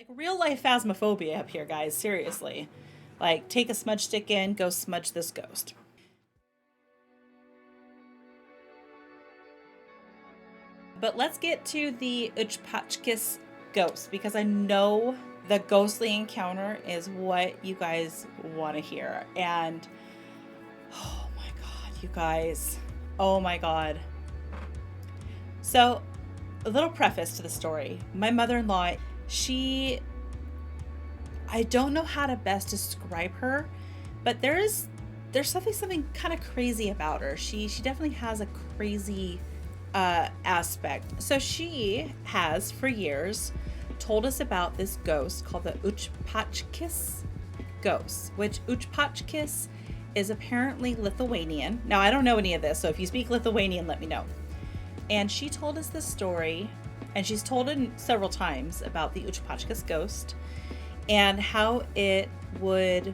Like real life phasmophobia up here, guys. Seriously. Like, take a smudge stick in, go smudge this ghost. But let's get to the Uchpachkis ghost because I know the ghostly encounter is what you guys want to hear. And oh my god, you guys. Oh my god. So, a little preface to the story. My mother-in-law, I don't know how to best describe her, but there's something kind of crazy about her. She definitely has a crazy aspect. So she has for years told us about this ghost called the Uchpachkis ghost, which Uchpachkis is apparently Lithuanian. Now I don't know any of this, so if you speak Lithuanian, let me know. And she told us this story, and she's told it several times about the Uchpachkis ghost and how it would,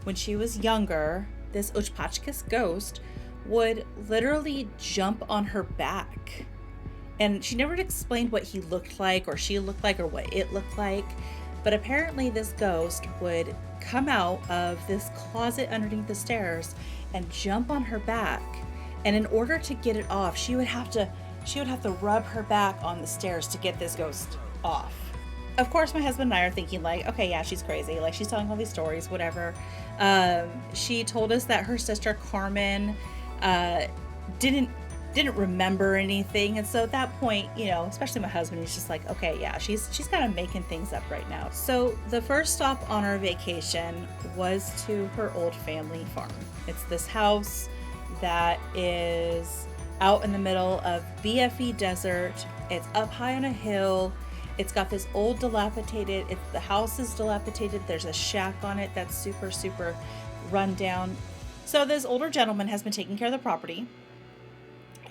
when she was younger, this Uchpachkis ghost would literally jump on her back. And she never explained what he looked like or she looked like or what it looked like. But apparently this ghost would come out of this closet underneath the stairs and jump on her back. And in order to get it off, she would have to rub her back on the stairs to get this ghost off. Of course, my husband and I are thinking like, okay, yeah, she's crazy. Like, she's telling all these stories, whatever. She told us that her sister Carmen didn't remember anything. And so at that point, you know, especially my husband, he's just like, okay, yeah, she's kind of making things up right now. So the first stop on our vacation was to her old family farm. It's this house that is out in the middle of BFE desert. It's up high on a hill. It's got this old dilapidated, the house is dilapidated. There's a shack on it that's super, super run down. So this older gentleman has been taking care of the property.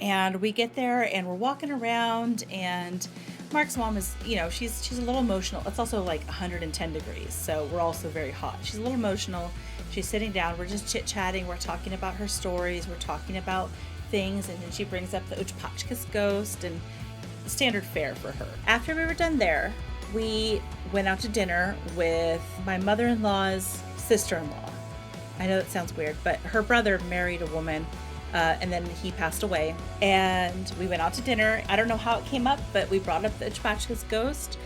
And we get there and we're walking around, and Mark's mom is, you know, she's a little emotional. It's also like 110 degrees, so we're also very hot. She's a little emotional. She's sitting down. We're just chit-chatting. We're talking about her stories. We're talking about things. And then she brings up the Uchpachkis ghost and standard fare for her. After we were done there, we went out to dinner with my mother-in-law's sister-in-law. I know that sounds weird, but her brother married a woman, and then he passed away. And we went out to dinner. I don't know how it came up, but we brought up the Uchpachkis ghost.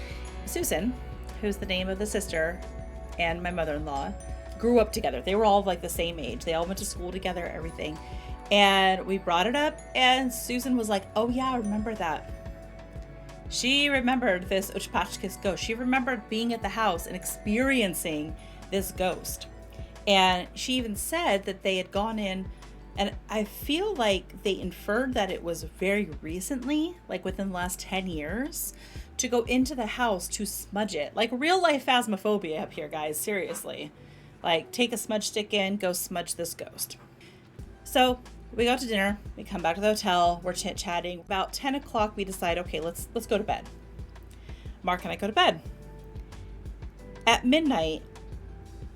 Susan, who's the name of the sister, and my mother-in-law grew up together. They were all like the same age. They all went to school together, everything. And we brought it up, and Susan was like, oh yeah, I remember that. She remembered this Uchpachkis ghost. She remembered being at the house and experiencing this ghost. And she even said that they had gone in, and I feel like they inferred that it was very recently, like within the last 10 years, to go into the house to smudge it. Like real life phasmophobia up here, guys. Seriously. Like, take a smudge stick in, go smudge this ghost. So we go to dinner, we come back to the hotel, we're chit-chatting. About 10 o'clock, we decide, okay, let's go to bed. Mark and I go to bed. At midnight,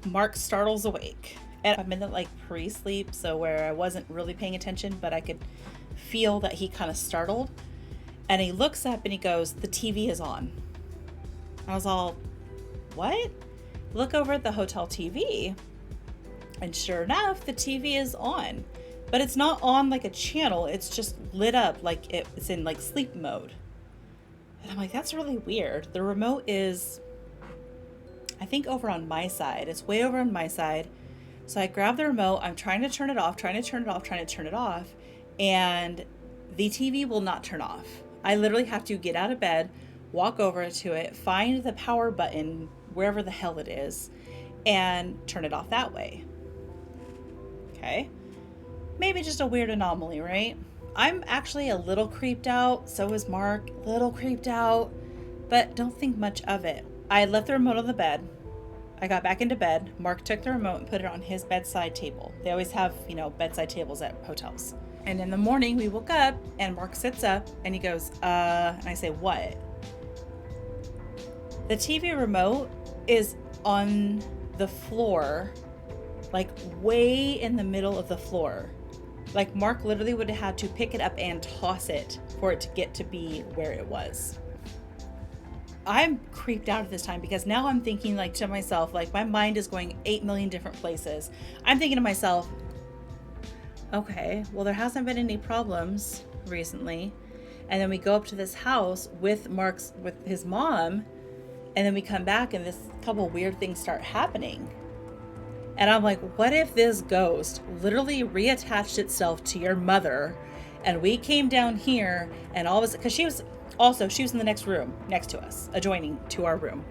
Mark startles awake. And I'm in the like pre-sleep, so where I wasn't really paying attention, but I could feel that he kind of startled. And he looks up and he goes, the TV is on. I was all, what? Look over at the hotel TV. And sure enough, the TV is on. But it's not on like a channel, it's just lit up like it's in like sleep mode. And I'm like, that's really weird. The remote is, I think, over on my side. It's way over on my side. So I grab the remote, I'm trying to turn it off, and the TV will not turn off. I literally have to get out of bed, walk over to it, find the power button, wherever the hell it is, and turn it off that way. Okay. Maybe just a weird anomaly, right? I'm actually a little creeped out. So is Mark, a little creeped out, but don't think much of it. I left the remote on the bed. I got back into bed. Mark took the remote and put it on his bedside table. They always have, you know, bedside tables at hotels. And in the morning we woke up and Mark sits up and he goes, and I say, what? The TV remote is on the floor, like way in the middle of the floor. Like Mark literally would have had to pick it up and toss it for it to get to be where it was. I'm creeped out at this time because now I'm thinking like to myself, like my mind is going 8 million different places. I'm thinking to myself, okay, well, there hasn't been any problems recently. And then we go up to this house with his mom, and then we come back and this couple weird things start happening. And I'm like, what if this ghost literally reattached itself to your mother, and we came down here and all of a sudden, because she was in the next room next to us, adjoining to our room.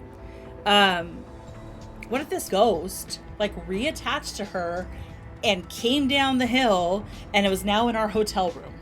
What if this ghost like reattached to her and came down the hill and it was now in our hotel room?